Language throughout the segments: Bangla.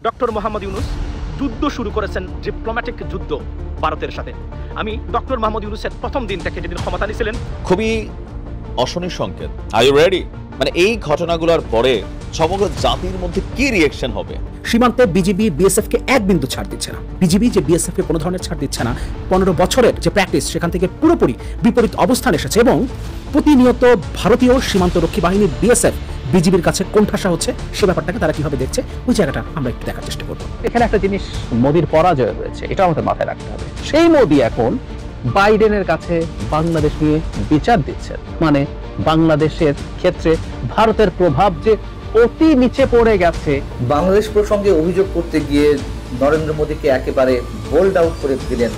ডক্টর মোহাম্মদ ইউনূস যুদ্ধ শুরু করেছেন, ডিপ্লোম্যাটিক যুদ্ধ ভারতের সাথে। আমি ডক্টর মোহাম্মদ ইউনূসের প্রথম দিন থেকে যেদিন ক্ষমতা নিয়েছিলেন, খুবই অশনি সংকেত। Are you ready? মানে এই ঘটনাগুলোর পরে সমগ্র জাতির মধ্যে কি রিঅ্যাকশন হবে? সীমান্তে বিজিবি বিএসএফ কে এক বিন্দু ছাড় দিচ্ছে না। বিজিবি যে বিএসএফ কে কোনো ধরনের ছাড় দিচ্ছে না, 15 বছরের যে প্র্যাকটিস সেখান থেকে পুরোপুরি বিপরীত অবস্থান এসেছে এবং প্রতিনিয়ত ভারতীয় সীমান্তরক্ষী বাহিনী বিএসএফ বিজিবির কাছে কোণঠাসা হচ্ছে। সে ব্যাপারটাকে তারা কিভাবে দেখছে ওই জায়গাটা আমরা একটু দেখার চেষ্টা করব। এখানে একটা জিনিস মোদির পরাজয় রয়েছে, এটা আমাদের মাথায় রাখতে হবে। সেই মোদি এখন বাইডেনের কাছে বাংলাদেশ নিয়ে বিচার দিচ্ছেন, মানে বাংলাদেশের ক্ষেত্রে ভারতের প্রভাব যে অতি নিচে পড়ে গেছে। বাংলাদেশ প্রসঙ্গে অভিযোগ করতে গিয়ে নরেন্দ্র মোদীকে একেবারে বোল্ড আউট করে দিলেন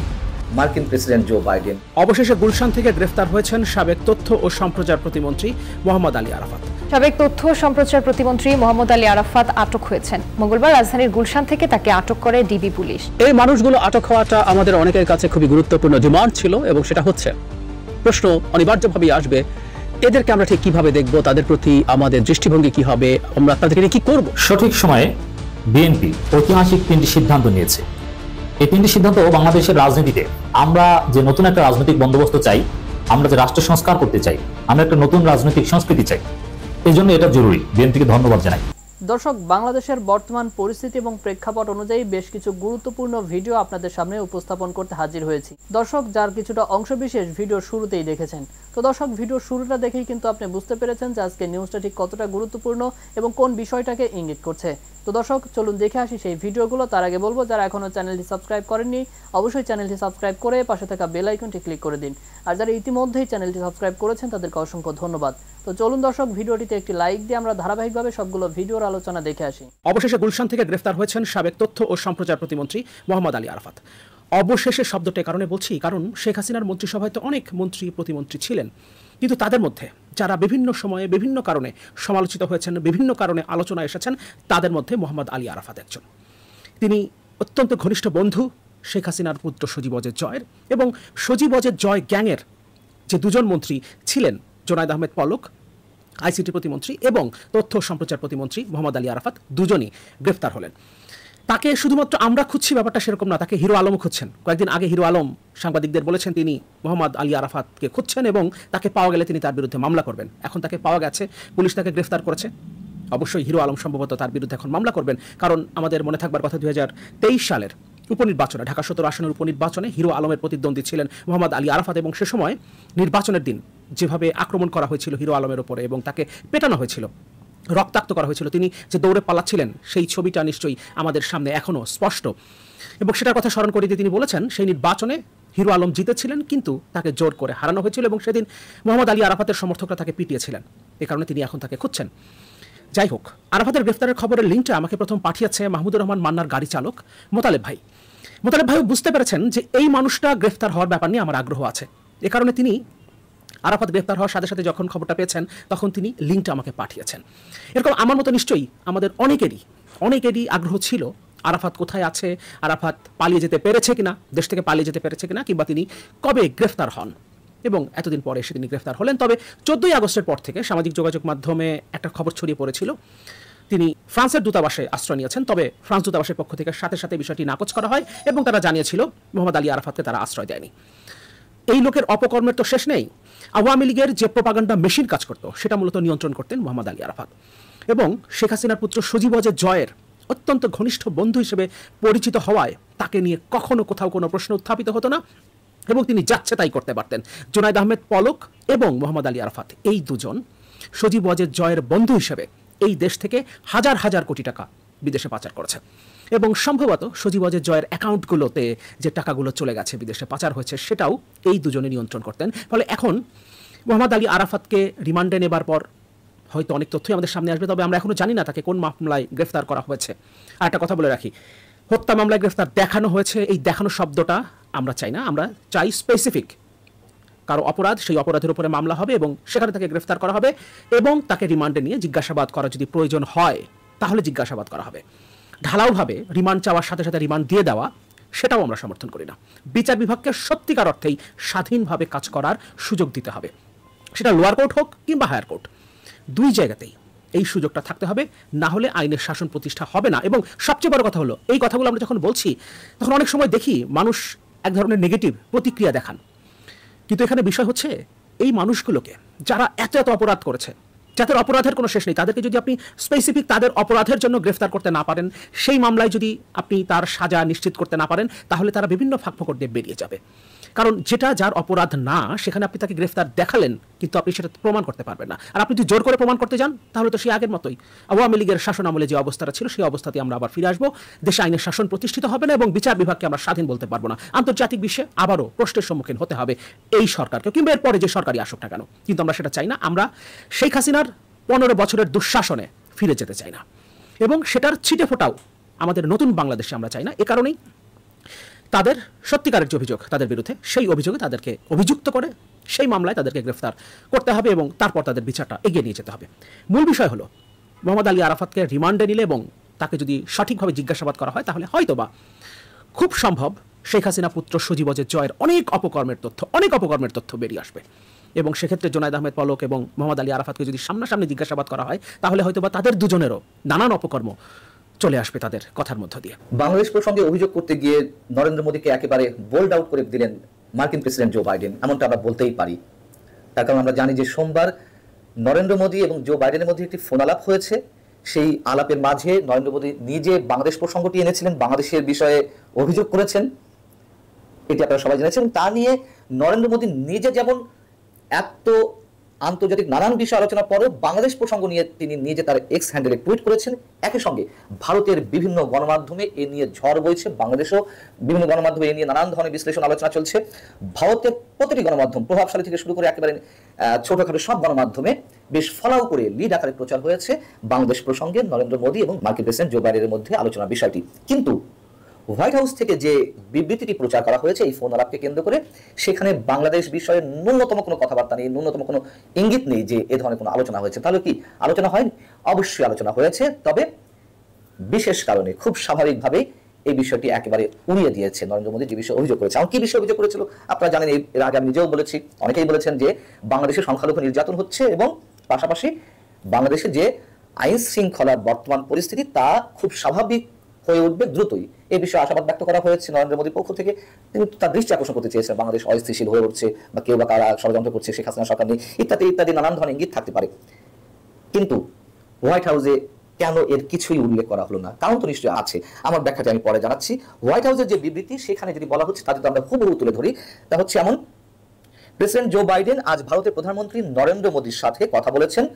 মার্কিন প্রেসিডেন্ট জো বাইডেন। অবশেষে গুলশান থেকে গ্রেফতার হয়েছেন সাবেক তথ্য ও সম্প্রচার প্রতিমন্ত্রী মোহাম্মদ আলী আরাফাত। সাবেক তথ্য ও সম্প্রচার প্রতিমন্ত্রী মোহাম্মদ আলী আরাফাত আটক হয়েছেন। মঙ্গলবার রাজধানীর গুলশান থেকে তাকে আটক করে ডিবি পুলিশ। এই মানুষগুলো আটক হওয়াটা আমাদের অনেকের কাছে খুবই গুরুত্বপূর্ণ ডিমান্ড ছিল এবং সেটা হচ্ছে। প্রশ্ন অনিবার্যভাবেই আসবে, এদেরকে আমরা ঠিক কিভাবে দেখব, তাদের প্রতি আমাদের দৃষ্টিভঙ্গি কি হবে, আমরা তাদেরকে কি করব? সঠিক সময়ে বিএনপি ঐতিহাসিক 3টি সিদ্ধান্ত নিয়েছে। এই 3টি সিদ্ধান্ত বাংলাদেশের রাজনীতিতে আমরা যে নতুন একটা রাজনৈতিক বন্দোবস্ত চাই, আমরা যে রাষ্ট্র সংস্কার করতে চাই, আমরা একটা নতুন রাজনৈতিক সংস্কৃতি চাই, এই জন্য এটা জরুরি। বিএনপিকে ধন্যবাদ জানাই। দর্শক, বাংলাদেশের বর্তমান পরিস্থিতি এবং প্রেক্ষাপট অনুযায়ী বেশ কিছু গুরুত্বপূর্ণ ভিডিও আপনাদের সামনে উপস্থাপন করতে হাজির হয়েছি। দর্শক, যার কিছুটা অংশবিশেষ ভিডিও শুরুতেই দেখেছেন। তো দর্শক, ভিডিও শুরুটা দেখেই কিন্তু আপনি বুঝতে পেরেছেন যে আজকে নিউজটা ঠিক কতটা গুরুত্বপূর্ণ এবং কোন বিষয়টাকে ইঙ্গিত করছে। তো দর্শক, চলুন দেখে আসি সেই ভিডিওগুলো। তার আগে বলবো, যারা এখনো চ্যানেলটি সাবস্ক্রাইব করেননি অবশ্যই চ্যানেলটি সাবস্ক্রাইব করে পাশে থাকা বেল আইকনটি ক্লিক করে দিন। আর যারা ইতিমধ্যেই চ্যানেলটি সাবস্ক্রাইব করেছেন তাদেরকে অসংখ্য ধন্যবাদ। তো চলুন দর্শক, ভিডিওটিতে একটি লাইক দিয়ে আমরা ধারাবাহিকভাবে সবগুলো ভিডিওর আলোচনা দেখে আসি। অবশেষে গুলশান থেকে গ্রেফতার হয়েছেন সাবেক তথ্য ও সম্প্রচার প্রতিমন্ত্রী মোহাম্মদ আলী আরাফাত। অবশেষে শব্দটার কারণে বলছি, কারণ শেখ হাসিনার মন্ত্রিসভায় তো অনেক মন্ত্রী প্রতিমন্ত্রী ছিলেন, কিন্তু তাদের মধ্যে যারা বিভিন্ন সময়ে বিভিন্ন কারণে সমালোচিত হয়েছেন, বিভিন্ন কারণে আলোচনা এসেছেন, তাদের মধ্যে মোহাম্মদ আলী আরাফাত একজন। তিনি অত্যন্ত ঘনিষ্ঠ বন্ধু শেখ হাসিনার পুত্র সজীব ওয়াজেদ জয়ের, এবং সজীব ওয়াজেদ জয় গ্যাংয়ের যে দুজন মন্ত্রী ছিলেন, জোনায়েদ আহমেদ পলক আইসিটি প্রতিমন্ত্রী এবং তথ্য সম্প্রচার প্রতিমন্ত্রী মোহাম্মদ আলী আরাফাত, দুজনই গ্রেফতার হলেন। তাকে শুধুমাত্র আমরা খুঁজছি ব্যাপারটা সেরকম না, তাকে হিরো আলম খুঁজছেন। কয়েকদিন আগে হিরো আলম সাংবাদিকদের বলেছেন তিনি মোহাম্মদ আলী আরাফাতকে খুঁজছেন এবং তাকে পাওয়া গেলে তিনি তার বিরুদ্ধে মামলা করবেন। এখন তাকে পাওয়া গেছে, পুলিশ তাকে গ্রেফতার করেছে। অবশ্যই হিরো আলম সম্ভবত তার বিরুদ্ধে এখন মামলা করবেন, কারণ আমাদের মনে থাকবার কথা 2023 সালের উপনির্বাচনে, ঢাকা 17 আসনের উপনির্বাচনে হিরো আলমের প্রতিদ্বন্দ্বী ছিলেন মোহাম্মদ আলী আরাফাত, এবং সে সময় নির্বাচনের দিন যেভাবে আক্রমণ করা হয়েছিল হিরো আলমের ওপরে এবং তাকে পেটানো হয়েছিল, রক্তাক্ত করা হয়েছিল, তিনি যে দৌড়ে পালাচ্ছিলেন সেই ছবিটা নিশ্চয়ই আমাদের সামনে এখনও স্পষ্ট। এবং সেটার কথা স্মরণ করে দিয়ে তিনি বলেছেন সেই নির্বাচনে হিরো আলম জিতেছিলেন, কিন্তু তাকে জোর করে হারানো হয়েছিল এবং সেদিন মোহাম্মদ আলী আরাফাতের সমর্থকরা তাকে পিটিয়েছিলেন। এ কারণে তিনি এখন তাকে খুঁজছেন। যাই হোক, আরাফাতের গ্রেফতারের খবরের লিঙ্কটা আমাকে প্রথম পাঠিয়েছে মাহমুদুর রহমান মান্নার গাড়ি চালক মোতালেব ভাই। মোতালেব ভাইও বুঝতে পেরেছেন যে এই মানুষটা গ্রেফতার হওয়ার ব্যাপার নিয়ে আমার আগ্রহ আছে। এ কারণে তিনি আরাফাত গ্রেফতার হওয়ার সাথে সাথে যখন খবরটা পেয়েছেন তখন তিনি লিঙ্কটা আমাকে পাঠিয়েছেন। এরকম আমার মতো নিশ্চয়ই আমাদের অনেকেরই আগ্রহ ছিল আরাফাত কোথায় আছে, আরাফাত পালিয়ে যেতে পেরেছে কিনা, দেশ থেকে পালিয়ে যেতে পেরেছে কিনা, কিংবা তিনি কবে গ্রেফতার হন। এবং এতদিন পরে এসে তিনি গ্রেফতার হলেন। তবে 14ই আগস্টের পর থেকে সামাজিক যোগাযোগ মাধ্যমে একটা খবর ছড়িয়ে পড়েছিল তিনি ফ্রান্সের দূতাবাসে আশ্রয় নিয়েছেন। তবে ফ্রান্স দূতাবাসের পক্ষ থেকে সাথে সাথে বিষয়টি নাকচ করা হয় এবং তারা জানিয়েছিল মোহাম্মদ আলী আরাফাতকে তারা আশ্রয় দেয়নি। এই লোকের অপকর্মের তো শেষ নেই। আওয়ামী লীগের যে প্রোপাগান্ডা মেশিন কাজ করত সেটা মূলত নিয়ন্ত্রণ করতেন মোহাম্মদ আলী আরাফাত, এবং শেখ হাসিনার পুত্র সজীব ওয়াজেদ জয়ের অত্যন্ত ঘনিষ্ঠ বন্ধু হিসেবে পরিচিত হওয়ায় তাকে নিয়ে কখনো কোথাও কোনো প্রশ্ন উত্থাপিত হতো না এবং তিনি যাচ্ছে তাই করতে পারতেন। জোনায়েদ আহমেদ পলক এবং মোহাম্মদ আলী আরাফাত, এই দুজন সজীব ওয়াজেদ জয়ের বন্ধু হিসেবে এই দেশ থেকে হাজার হাজার কোটি টাকা বিদেশে পাচার করেছে, এবং সম্ভবত সজীব ওয়াজেদ জয়ের অ্যাকাউন্টগুলোতে যে টাকাগুলো চলে গেছে বিদেশে পাচার হয়েছে সেটাও এই দুজনে নিয়ন্ত্রণ করতেন। ফলে এখন মোহাম্মদ আলী আরাফাতকে রিমান্ডে নেবার পর হয়তো অনেক তথ্যই আমাদের সামনে আসবে, তবে আমরা এখনও জানি না তাকে কোন মামলায় গ্রেফতার করা হয়েছে। আর একটা কথা বলে রাখি, হত্যা মামলায় গ্রেফতার দেখানো হয়েছে, এই দেখানো শব্দটা আমরা চাই না, আমরা চাই স্পেসিফিক কারো অপরাধ, সেই অপরাধের উপরে মামলা হবে এবং সেখানে তাকে গ্রেফতার করা হবে এবং তাকে রিমান্ডে নিয়ে জিজ্ঞাসাবাদ করা যদি প্রয়োজন হয় তাহলে জিজ্ঞাসাবাদ করা হবে। ঢালাওভাবে রিমান্ড চাওয়ার সাথে সাথে রিমান্ড দিয়ে দেওয়া, সেটাও আমরা সমর্থন করি না। বিচার বিভাগকে সত্যিকার অর্থেই স্বাধীনভাবে কাজ করার সুযোগ দিতে হবে, সেটা লোয়ার কোর্ট হোক কিংবা হায়ার কোর্ট, দুই জায়গাতেই এই সুযোগটা থাকতে হবে, না হলে আইনের শাসন প্রতিষ্ঠা হবে না। এবং সবচেয়ে বড় কথা হলো, এই কথাগুলো আমরা যখন বলছি তখন অনেক সময় দেখি মানুষ এক ধরনের নেগেটিভ প্রতিক্রিয়া দেখান, কিন্তু এখানে বিষয় হচ্ছে এই মানুষগুলোকে যারা এত এত অপরাধ করেছে, যাদের অপরাধের কোনো শেষ নেই, তাদেরকে যদি আপনি স্পেসিফিক তাদের অপরাধের জন্য গ্রেফতার করতে না পারেন, সেই মামলায় যদি আপনি তার সাজা নিশ্চিত করতে না পারেন, তাহলে তারা বিভিন্ন ফাঁকফোকর দিয়ে বেরিয়ে যাবে। কারণ যেটা যার অপরাধ না, সেখানে আপনি তাকে গ্রেফতার দেখালেন, কিন্তু আপনি সেটা প্রমাণ করতে পারবেন না। আর আপনি যদি জোর করে প্রমাণ করতে যান, তাহলে তো সেই আগের মতোই আওয়ামী লীগের শাসন আমলে যে অবস্থাটা ছিল, সেই অবস্থাতে আমরা আবার ফিরে আসবো। দেশে আইনের শাসন প্রতিষ্ঠিত হবে না এবং বিচার বিভাগকে আমরা স্বাধীন বলতে পারবো না। আন্তর্জাতিক বিশ্বে আবারও প্রশ্নের সম্মুখীন হতে হবে এই সরকারকে, কিংবা এরপরে যে সরকারই আসুক না কেন। কিন্তু আমরা সেটা চাই না। আমরা শেখ হাসিনার 15 বছরের দুঃশাসনে ফিরে যেতে চাই না, এবং সেটার ছিটে ফোটাও আমাদের নতুন বাংলাদেশে আমরা চাই না। এ কারণেই তাদের সত্যিকারের যে অভিযোগ তাদের বিরুদ্ধে, সেই অভিযোগে তাদেরকে অভিযুক্ত করে সেই মামলায় তাদেরকে গ্রেফতার করতে হবে এবং তারপর তাদের বিচারটা এগিয়ে নিয়ে যেতে হবে। মূল বিষয় হলো মোহাম্মদ আলী আরাফাতকে রিমান্ডে নিলে এবং তাকে যদি সঠিকভাবে জিজ্ঞাসাবাদ করা হয়, তাহলে হয়তোবা খুব সম্ভব শেখ হাসিনা পুত্র সজীব ওয়াজেদ জয়ের অনেক অপকর্মের তথ্য বেরিয়ে আসবে। এবং সেক্ষেত্রে জোনায়েদ আহমেদ পলক এবং মোহাম্মদ আলী আরাফাতকে যদি সামনাসামনি জিজ্ঞাসাবাদ করা হয়, তাহলে হয়তোবা তাদের দুজনেরও নানান অপকর্ম চলে আসবে তাদের কথার মধ্য দিয়ে। বাংলাদেশ প্রসঙ্গে অভিযোগ করতে গিয়ে নরেন্দ্র মোদীকে একেবারে বোল্ড আউট করে দিলেন মার্কিন প্রেসিডেন্ট জো বাইডেন, এমনটা আমরা বলতেই পারি। তার কারণ আমরা জানি যে সোমবার নরেন্দ্র মোদী এবং জো বাইডেনের মধ্যে একটি ফোন আলাপ হয়েছে। সেই আলাপের মাঝে নরেন্দ্র মোদী নিজে বাংলাদেশ প্রসঙ্গটি এনেছিলেন, বাংলাদেশের বিষয়ে অভিযোগ করেছেন, এটি আপনারা সবাই জেনেছেন। তা নিয়ে নরেন্দ্র মোদী নিজে যেমন এত আন্তর্জাতিক নানান বিষয় আলোচনার পরেও বাংলাদেশ প্রসঙ্গ নিয়ে তিনি নিজে তার এক্স হ্যান্ডেলে টুইট করেছেন। একই সঙ্গে ভারতের বিভিন্ন গণমাধ্যমে এ নিয়ে ঝড় বইছে, বাংলাদেশেও বিভিন্ন গণমাধ্যমে এ নিয়ে নানান ধরনের বিশ্লেষণ আলোচনা চলছে। ভারতের প্রতিটি গণমাধ্যম, প্রভাবশালী থেকে শুরু করে একেবারে ছোটখাটো সব গণমাধ্যমে বেশ ফলাও করে লিড আকারে প্রচার হয়েছে বাংলাদেশ প্রসঙ্গে নরেন্দ্র মোদী এবং মার্কিন প্রেসিডেন্ট জো বাইডেনের মধ্যে আলোচনার বিষয়টি। কিন্তু হোয়াইট হাউস থেকে যে বিবৃতিটি প্রচার করা হয়েছে এই ফোন আলাপকে কেন্দ্র করে, সেখানে বাংলাদেশ বিষয়ে ন্যূনতম কোনো কথাবার্তা নেই, ন্যূনতম কোনো ইঙ্গিত নেই যে এ ধরনের কোনো আলোচনা হয়েছে। তাহলে কি আলোচনা হয়নি? অবশ্যই আলোচনা হয়েছে, তবে বিশেষ কারণে খুব স্বাভাবিকভাবেই এই বিষয়টি একেবারে উড়িয়ে দিয়েছে নরেন্দ্র মোদী যে বিষয়ে অভিযোগ করেছে। আমার কি বিষয়ে অভিযোগ করেছিল আপনারা জানেন, এর আগে আমি নিজেও বলেছি, অনেকেই বলেছেন যে বাংলাদেশে সংখ্যালঘু নির্যাতন হচ্ছে এবং পাশাপাশি বাংলাদেশে যে আইন শৃঙ্খলার বর্তমান পরিস্থিতি তা খুব স্বাভাবিক হয়ে উঠবে দ্রুতই। এই বিষয়ে আশাবাদ ব্যক্ত করা হয়েছে নরেন্দ্র মোদীর পক্ষ থেকে। তিনি তার দৃষ্টি আকর্ষণ করতে চেয়েছেন বাংলাদেশ অস্থিতিশীল হয়ে উঠছে বা কেউ বা কারা ষড়যন্ত্র করছে শেখ হাসিনা সরকার নিয়ে, ইত্যাদি ইত্যাদি নানান ধরনের ইঙ্গিত থাকতে পারে। কিন্তু হোয়াইট হাউসে কেন এর কিছুই উল্লেখ করা হলো না? কারণ তো নিশ্চয়ই আছে, আমার ব্যাখ্যাটি আমি পরে জানাচ্ছি। হোয়াইট হাউসের যে বিবৃতি, সেখানে যদি বলা হচ্ছে তাতে তো আমরা হুবহু তুলে ধরি, তা হচ্ছে এমন: প্রেসিডেন্ট জো বাইডেন আজ ভারতের প্রধানমন্ত্রী নরেন্দ্র মোদীর সাথে কথা বলেছেন।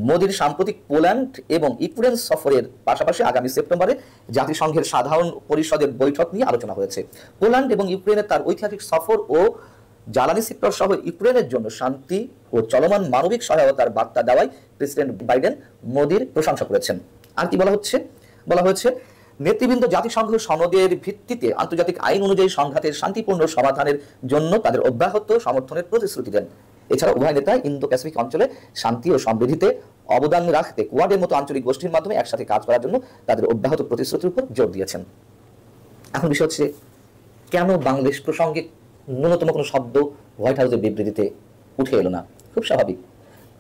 মোদীর সাম্প্রতিক পোল্যান্ড এবং ইউক্রেন সফরের পাশাপাশি আগামী সেপ্টেম্বরে জাতিসংঘের সাধারণ পরিষদের বৈঠক নিয়ে আলোচনা হয়েছে। পোল্যান্ড এবং ইউক্রেনের তার ঐতিহাসিক সফর ও জ্বালানি সেক্টর সহ ইউক্রেনের জন্য শান্তি ও চলমান মানবিক সহায়তার বার্তা দেওয়ায় প্রেসিডেন্ট বাইডেন মোদীর প্রশংসা করেছেন। আর কি বলা হচ্ছে? বলা হয়েছে নেতৃবৃন্দ জাতিসংঘ সনদের ভিত্তিতে আন্তর্জাতিক আইন অনুযায়ী সংঘাতের শান্তিপূর্ণ সমাধানের জন্য তাদের অব্যাহত সমর্থনের প্রতিশ্রুতি দেন। এছাড়া উভয় নেতা ইন্দো প্যাসিফিক অঞ্চলে শান্তি ও সমৃদ্ধিতে অবদান রাখতে কোয়াডের মতো আঞ্চলিক গোষ্ঠীর মাধ্যমে একসাথে কাজ করার জন্য তাদের অব্যাহত প্রতিশ্রুতির উপর জোর দিয়েছেন। এখন বিষয় হচ্ছে, কেন বাংলাদেশ প্রসঙ্গে ন্যূনতম কোনো শব্দ হোয়াইট হাউসের বিবৃতিতে উঠে এলো না? খুব স্বাভাবিক।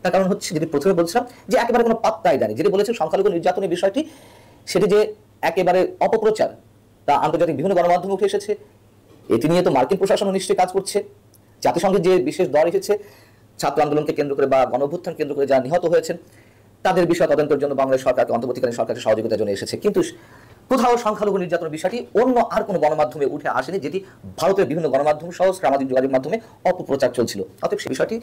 তার কারণ হচ্ছে, যদি প্রথমে বলছিলাম যে একেবারে কোনো পাত্তাই দেয়নি, যেটি বলেছেন সংখ্যালঘু নির্যাতনের বিষয়টি, সেটি যে একেবারে অপপ্রচার তা আন্তর্জাতিক বিভিন্ন গণমাধ্যমে উঠে এসেছে। এটি নিয়ে তো মার্কিন প্রশাসনও নিশ্চয়ই কাজ করছে। জাতিসংঘের যে বিশেষ দল এসেছে ছাত্র আন্দোলনকে কেন্দ্র করে বা গণঅভ্যুত্থান কেন্দ্র করে যারা নিহত হয়েছেন তাদের বিষয় তদন্তের জন্য বাংলাদেশ সরকারকে, অন্তর্বর্তীকালীন সরকারের সহযোগিতার জন্য এসেছে। কিন্তু কোথাও সংখ্যালঘু নির্যাতনের বিষয়টি অন্য আর কোনো গণমাধ্যমে উঠে আসেনি, যেটি ভারতের বিভিন্ন গণমাধ্যম সহ সামাজিক যোগাযোগ মাধ্যমে অপপ্রচার চলছিল। অতএব সে বিষয়টি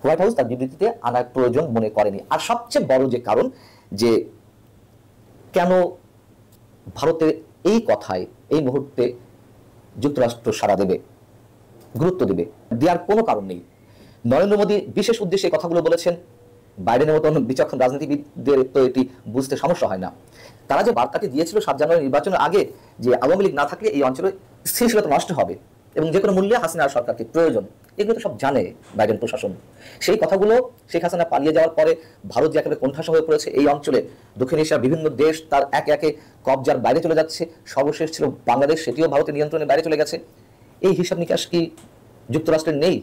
হোয়াইট হাউস তার বিবৃতিতে আনার প্রয়োজন মনে করেনি। আর সবচেয়ে বড় যে কারণ, যে কেন ভারতের এই কথায় এই মুহূর্তে যুক্তরাষ্ট্র সাড়া দেবে, গুরুত্ব দেবে, দেওয়ার কোনো কারণ নেই। নরেন্দ্র মোদী বিশেষ উদ্দেশ্যে কথাগুলো বলেছেন। বাইডেনের মতন বিচক্ষণ রাজনীতিবিদদের তো এটি বুঝতে সমস্যা হয় না। তারা যে বার্তাটি দিয়েছিল 7 জানুয়ারি নির্বাচনের আগে, যে আওয়ামী লীগ না থাকলে এই অঞ্চলে স্থিতিশীলতা নষ্ট হবে এবং যে কোনো মূল্যে হাসিনার সরকারকে প্রয়োজন, এগুলো তো সব জানে বাইডেন প্রশাসন। সেই কথাগুলো শেখ হাসিনা পালিয়ে যাওয়ার পরে ভারত যে একেবারে কোণঠাসা হয়ে পড়েছে, এই অঞ্চলে দক্ষিণ এশিয়ার বিভিন্ন দেশ তার একে একে কবজার বাইরে চলে যাচ্ছে, সর্বশেষ ছিল বাংলাদেশ, সেটিও ভারতের নিয়ন্ত্রণের বাইরে চলে গেছে। এই হিসাব নিকাশ কি যুক্তরাষ্ট্রের নেই?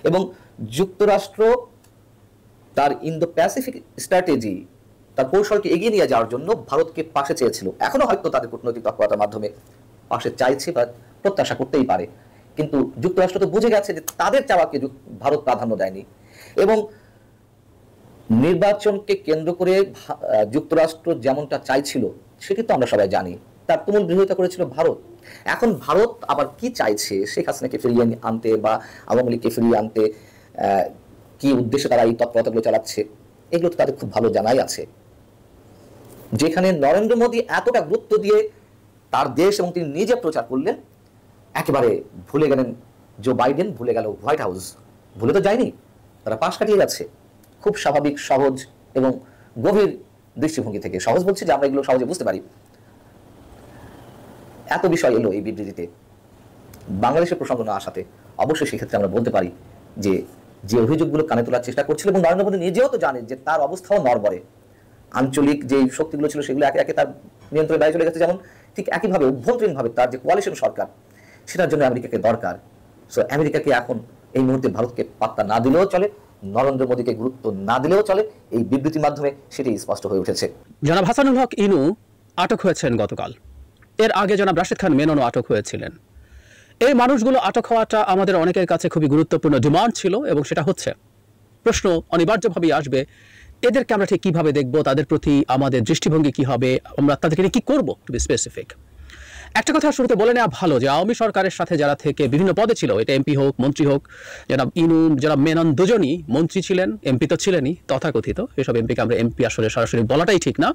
এবং যুক্তরাষ্ট্র তার ইন্দো প্যাসিফিক স্ট্র্যাটেজি, তার কৌশলকে এগিয়ে নিয়ে যাওয়ার জন্য ভারতকে পাশে চেয়েছিল। এখনো হয়তো তাদের কূটনৈতিক তৎপরতার মাধ্যমে পাশে চাইছে বা প্রত্যাশা করতেই পারে, কিন্তু যুক্তরাষ্ট্র তো বুঝে গেছে যে তাদের চাওয়াকে ভারত প্রাধান্য দেয়নি। এবং নির্বাচনকে কেন্দ্র করে যুক্তরাষ্ট্র যেমনটা চাইছিল সেটি তো আমরা সবাই জানি, তার তুমুল বিরোধিতা করেছিল ভারত। এখন ভারত আবার কি চাইছে, শেখ হাসিনাকে ফিরিয়ে আনতে বা আওয়ামী লীগকে ফিরিয়ে আনতে কি উদ্দেশ্যে তারা এই তৎপরতাগুলো চালাচ্ছে, এগুলো তো তাদের খুব ভালো জানাই আছে। যেখানে নরেন্দ্র মোদী এতটা গুরুত্ব দিয়ে তার দেশ এবং তিনি নিজে প্রচার করলেন, একেবারে ভুলে গেলেন জো বাইডেন, ভুলে গেল হোয়াইট হাউস। ভুলে তো যায়নি, তারা পাশ কাটিয়ে যাচ্ছে খুব স্বাভাবিক, সহজ এবং গভীর দৃষ্টিভঙ্গি থেকে। সহজ বলছি যে আমরা এগুলো সহজে বুঝতে পারি। এত বিষয় এলো এই বিবৃতিতে, বাংলাদেশের প্রসঙ্গ না আসাতে অবশ্যই সেক্ষেত্রে আমরা বলতে পারি যে যে অভিযোগগুলো কানে তোলার চেষ্টা করছিল, এবং নরেন্দ্র মোদী নিজেও তো জানেন যে তার অবস্থাও নড়বড়ে, আঞ্চলিক যে শক্তিগুলো ছিল সেগুলো একে একে তার নিয়ন্ত্রণে বাইরে চলে গেছে, যেমন ঠিক একইভাবে অভ্যন্তরীণভাবে তার যে কোয়ালিশন সরকার, সেটার জন্য আমেরিকাকে দরকার। সো আমেরিকাকে এখন এই মুহূর্তে ভারতকে পাত্তা না দিলেও চলে, নরেন্দ্র মোদীকে গুরুত্ব না দিলেও চলে, এই বিবৃতির মাধ্যমে সেটাই স্পষ্ট হয়ে উঠেছে। জনাব হাসানুল হক ইনু আটক হয়েছেন গতকাল। এর আগে জনাব রাশেদ খান মেননও আটক হয়েছিলেন। এই মানুষগুলো আটক হওয়াটা আমাদের অনেকের কাছে খুবই গুরুত্বপূর্ণ ডিমান্ড ছিল, এবং সেটা হচ্ছে। প্রশ্ন অনিবার্যভাবেই আসবে, এদেরকে আমরা ঠিক কীভাবে দেখব, তাদের প্রতি আমাদের দৃষ্টিভঙ্গি কী হবে, আমরা তাদেরকে নিয়ে কী করবো, টু বি স্পেসিফিক। একটা কথা শুরুতে বলে নেওয়া ভালো যে আওয়ামী সরকারের সাথে যারা থেকে বিভিন্ন পদে ছিল, এটা এমপি হোক মন্ত্রী হোক, জনাব ইনু জনাব মেনন দুজনই মন্ত্রী ছিলেন, এমপি তো ছিলেনই তথাকথিত, এসব এমপিকে আমরা এমপি আসলে সরাসরি বলাটাই ঠিক না।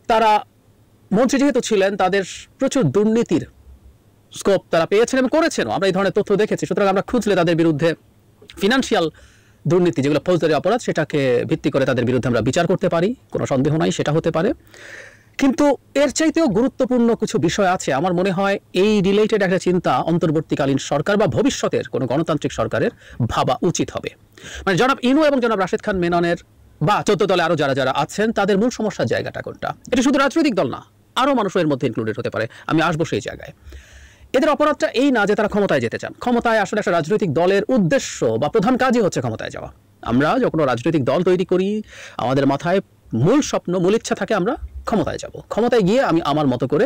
তারা মন্ত্রী যেহেতু ছিলেন, তাদের প্রচুর দুর্নীতির স্কোপ তারা পেয়েছেন এবং করেছেন, আমরা এই ধরনের তথ্য দেখেছি। সুতরাং আমরা খুঁজলে তাদের বিরুদ্ধে ফিনান্সিয়াল দুর্নীতি, যেগুলো ফৌজদারি অপরাধ, সেটাকে ভিত্তি করে তাদের বিরুদ্ধে আমরা বিচার করতে পারি, কোনো সন্দেহ নাই, সেটা হতে পারে। কিন্তু এর চাইতেও গুরুত্বপূর্ণ কিছু বিষয় আছে। আমার মনে হয় এই রিলেটেড একটা চিন্তা অন্তর্বর্তীকালীন সরকার বা ভবিষ্যতের কোনো গণতান্ত্রিক সরকারের ভাবা উচিত হবে। মানে জনাব ইনু এবং জনাব রাশেদ খান মেননের বা 14 দলে আরো যারা যারা আছেন, তাদের মূল সমস্যার জায়গাটা কোনটা? এটা শুধু রাজনৈতিক দল না, আরও মানুষের এর মধ্যে ইনক্লুডেড হতে পারে, আমি আসবো সেই জায়গায়। এদের অপরাধটা এই না যে তারা ক্ষমতায় যেতে চান। ক্ষমতায় আসলে একটা রাজনৈতিক দলের উদ্দেশ্য বা প্রধান কাজই হচ্ছে ক্ষমতায় যাওয়া। আমরা যখন রাজনৈতিক দল তৈরি করি, আমাদের মাথায় মূল স্বপ্ন, মূল ইচ্ছা থাকে আমরা ক্ষমতায় যাব, ক্ষমতায় গিয়ে আমি আমার মতো করে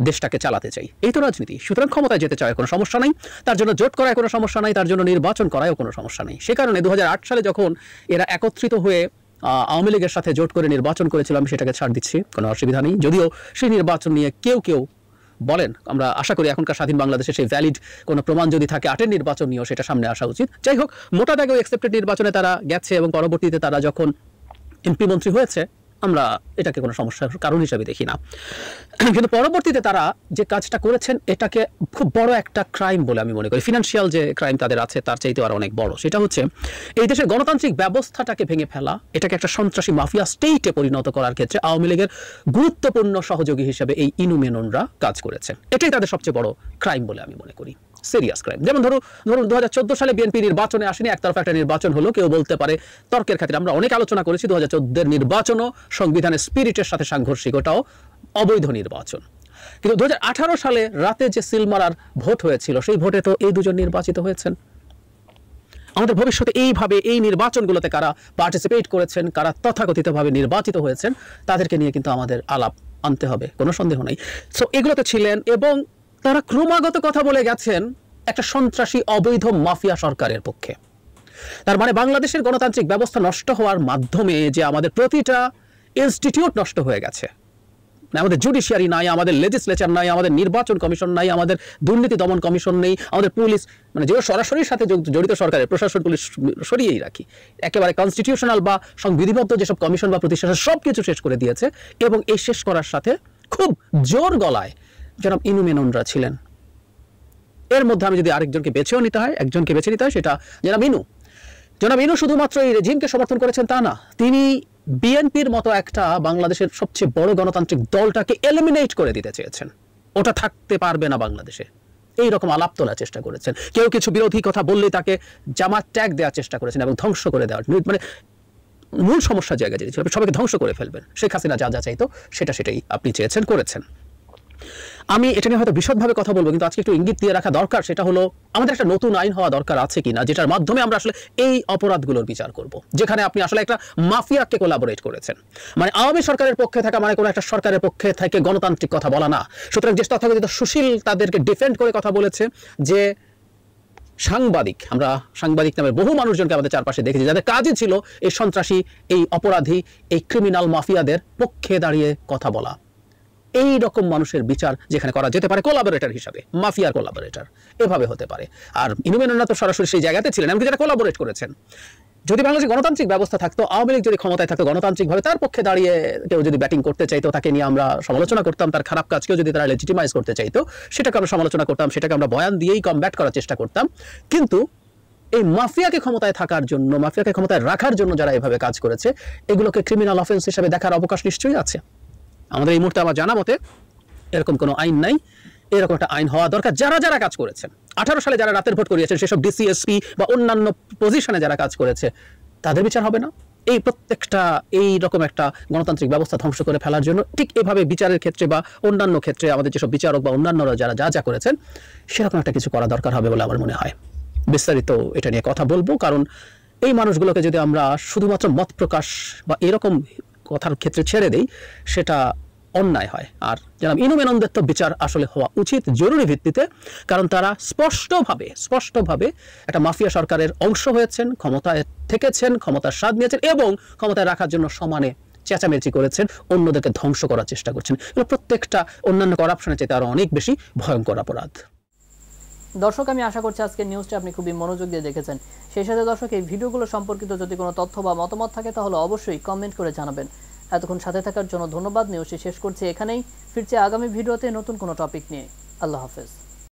দেশটাকে চালাতে চাই, এই তো রাজনীতি। সুতরাং ক্ষমতায় যেতে চায় কোনো সমস্যা নাই, তার জন্য জোট করায় কোনো সমস্যা নাই, তার জন্য নির্বাচন করায়ও কোনো সমস্যা নেই। সে কারণে 2008 সালে যখন এরা একত্রিত হয়ে আওয়ামী লীগের সাথে জোট করে নির্বাচন করেছিলাম, সেটাকে ছাড় দিচ্ছি, কোনো অসুবিধা নেই। যদিও সেই নির্বাচন নিয়ে কেউ কেউ বলেন, আমরা আশা করি এখনকার স্বাধীন বাংলাদেশে সেই ভ্যালিড কোনো প্রমাণ যদি থাকে 8-এর নির্বাচন নিয়েও সেটা সামনে আসা উচিত। যাই হোক, মোটা দাগেও অ্যাকসেপ্টেড নির্বাচনে তারা গেছে এবং পরবর্তীতে তারা যখন এমপি মন্ত্রী হয়েছে, আমরা এটাকে কোনো সমস্যার কারণ হিসেবে দেখি না। কিন্তু পরবর্তীতে তারা যে কাজটা করেছেন, এটাকে খুব বড় একটা ক্রাইম বলে আমি মনে করি। ফিনান্সিয়াল যে ক্রাইম তাদের আছে, তার চাইতে আরো অনেক বড়। সেটা হচ্ছে এই দেশের গণতান্ত্রিক ব্যবস্থাটাকে ভেঙে ফেলা, এটাকে একটা সন্ত্রাসী মাফিয়া স্টেটে পরিণত করার ক্ষেত্রে আওয়ামী লীগের গুরুত্বপূর্ণ সহযোগী হিসেবে এই ইনু মেননরা কাজ করেছেন। এটাই তাদের সবচেয়ে বড় ক্রাইম বলে আমি মনে করি, সিরিয়াস ক্রাইম। যেমন ধরুন 2014 সালে বিএনপি নির্বাচনে আসেনি, একতরফা একটা নির্বাচন হলো, কেউ বলতে পারে তর্কের খাতিরে। আমরা অনেক আলোচনা করেছি 2014 নির্বাচনও সংবিধানের স্পিরিটের সাথে সাংঘর্ষিক, ওটাও অবৈধ নির্বাচন। কিন্তু 2018 সালে রাতে যে সিলমারার ভোট হয়েছিল, সেই ভোটে তো এই দুজন নির্বাচিত হয়েছেন। আমাদের ভবিষ্যতে এইভাবে এই নির্বাচনগুলোতে কারা পার্টিসিপেট করেছেন, কারা তথাকথিতভাবে নির্বাচিত হয়েছেন, তাদেরকে নিয়ে কিন্তু আমাদের আলাপ আনতে হবে, কোনো সন্দেহ নাই। সো এগুলোতে ছিলেন এবং তারা ক্রমাগত কথা বলে গেছেন একটা সন্ত্রাসী অবৈধ মাফিয়া সরকারের পক্ষে। তার মানে বাংলাদেশের গণতান্ত্রিক ব্যবস্থা নষ্ট হওয়ার মাধ্যমে যে আমাদের প্রতিটা ইনস্টিটিউট নষ্ট হয়ে গেছে, আমাদের জুডিশিয়ারি নাই, আমাদের লেজিসলেচার নাই, আমাদের নির্বাচন কমিশন নাই, আমাদের দুর্নীতি দমন কমিশন নেই, আমাদের পুলিশ, মানে যেগুলো সরাসরি সাথে জড়িত সরকারের প্রশাসন, পুলিশ সরিয়েই রাখি, একেবারে কনস্টিটিউশনাল বা সংবিধিবদ্ধ যেসব কমিশন বা প্রতিষ্ঠান সব কিছু শেষ করে দিয়েছে। এবং এই শেষ করার সাথে খুব জোর গলায় জনাব ইনু মেননরা ছিলেন। এর মধ্যে আমি যদি আরেকজনকে বেছেও নিতে হয়, একজনকে বেছে নিতে হয়, সেটা জনাব ইনু। জনাব ইনু শুধুমাত্র এই রেজিমকে সমর্থন করেছেন তা না, তিনি বিএনপির মতো একটা বাংলাদেশের সবচেয়ে বড় গণতান্ত্রিক দলটাকে এলিমিনেট করে দিতে চেয়েছেন। ওটা থাকতে পারবে না বাংলাদেশে, এই রকম আলাপ তোলার চেষ্টা করেছেন। কেউ কিছু বিরোধী কথা বললেই তাকে জামাত ট্যাগ দেওয়ার চেষ্টা করেছেন এবং ধ্বংস করে দেওয়ার, মানে মূল সমস্যার জায়গা যেটি ছিল, সবাইকে ধ্বংস করে ফেলবেন। শেখ হাসিনা যা যা চাইতো সেটাই আপনি চেয়েছেন, করেছেন। আমি এটা নিয়ে হয়তো বিশদভাবে কথা বলবো, কিন্তু আজকে একটু ইঙ্গিত দিয়ে রাখা দরকার, সেটা হলো আমাদের একটা নতুন আইন হওয়া দরকার আছে কিনা, যেটার মাধ্যমে আমরা আসলে এই অপরাধগুলোর বিচার করব, যেখানে আপনি আসলে একটা মাফিয়াকে কোলাবোরেট করেছেন। মানে আওয়ামী সরকারের পক্ষে থাকা মানে কোনো একটা সরকারের পক্ষে থেকে গণতান্ত্রিক কথা বলা না। সুতরাং যে তথাকথিত সুশীল তাদেরকে ডিফেন্ড করে কথা বলেছে, যে সাংবাদিক, আমরা সাংবাদিক নামে বহু মানুষজনকে আমাদের চারপাশে দেখেছি যাদের কাজই ছিল এই সন্ত্রাসী, এই অপরাধী, এই ক্রিমিনাল মাফিয়াদের পক্ষে দাঁড়িয়ে কথা বলা। এই রকম মানুষের বিচার যেখানে করা যেতে পারে কোলাবোরেটর হিসাবে, মাফিয়ার কোলাবোরেটর এভাবে হতে পারে। আর ইনুমেনন্না তো সরাসরি সেই জায়গাতে ছিলেন, এমনকি যারা কোলাবোরেট করেছেন। যদি বাংলাদেশে গণতান্ত্রিক ব্যবস্থা থাকতো, আওয়ামী লীগ যদি ক্ষমতায় থাকতো, গণতান্ত্রিকভাবে তার পক্ষে দাঁড়িয়ে কেউ যদি ব্যাটিং করতে চাইতো, তাকে নিয়ে আমরা সমালোচনা করতাম। তার খারাপ কাজকেও যদি তারা লেজিটিমাইজ করতে চাইতো, সেটাকে আমরা সমালোচনা করতাম, সেটাকে আমরা বয়ান দিয়েই কমব্যাট করার চেষ্টা করতাম। কিন্তু এই মাফিয়াকে ক্ষমতায় থাকার জন্য, মাফিয়াকে ক্ষমতায় রাখার জন্য যারা এভাবে কাজ করেছে, এগুলোকে ক্রিমিনাল অফেন্স হিসেবে দেখার অবকাশ নিশ্চয়ই আছে। আমাদের এই মুহূর্তে আমার জানা মতে এরকম কোনো আইন নাই। এরকম একটা আইন হওয়া দরকার। যারা যারা কাজ করেছেন, 18 সালে যারা রাতের ভোট করিয়েছেন, সেসব ডিসিএসপি বা অন্যান্য পজিশনে যারা কাজ করেছে, তাদের বিচার হবে না? এই প্রত্যেকটা এই রকম একটা গণতান্ত্রিক ব্যবস্থা ধ্বংস করে ফেলার জন্য ঠিক এভাবে বিচারের ক্ষেত্রে বা অন্যান্য ক্ষেত্রে আমাদের যেসব বিচারক বা অন্যান্যরা যারা যা যা করেছেন, সেরকম একটা কিছু করা দরকার হবে বলে আমার মনে হয়। বিস্তারিত এটা নিয়ে কথা বলবো, কারণ এই মানুষগুলোকে যদি আমরা শুধুমাত্র মত প্রকাশ বা এরকম কথার ক্ষেত্রে ছেড়ে দেই, সেটা অন্যায় হয়। আর জানাব ইনুমেনন্দের তো বিচার আসলে হওয়া উচিত জরুরি ভিত্তিতে, কারণ তারা স্পষ্টভাবে একটা মাফিয়া সরকারের অংশ হয়েছেন, ক্ষমতায় থেকেছেন, ক্ষমতার স্বাদ নিয়েছেন এবং ক্ষমতায় রাখার জন্য সমানে চেঁচামেচি করেছেন, অন্যদেরকে ধ্বংস করার চেষ্টা করছেন। এগুলো প্রত্যেকটা অন্যান্য করাপশনের চেয়ে আরো অনেক বেশি ভয়ঙ্কর অপরাধ। দর্শক, আমি আশা করছি আজকের নিউজটা আপনি খুবই মনোযোগ দিয়ে দেখেছেন। সেই সাথে দর্শক, এই ভিডিওগুলো সম্পর্কিত যদি কোনো তথ্য বা মতামত থাকে তাহলে অবশ্যই কমেন্ট করে জানাবেন। এতক্ষণ সাথে থাকার জন্য ধন্যবাদ। নিউজটি শেষ করছি এখানেই, ফিরছি আগামী ভিডিওতে নতুন কোনো টপিক নিয়ে। আল্লাহ হাফেজ।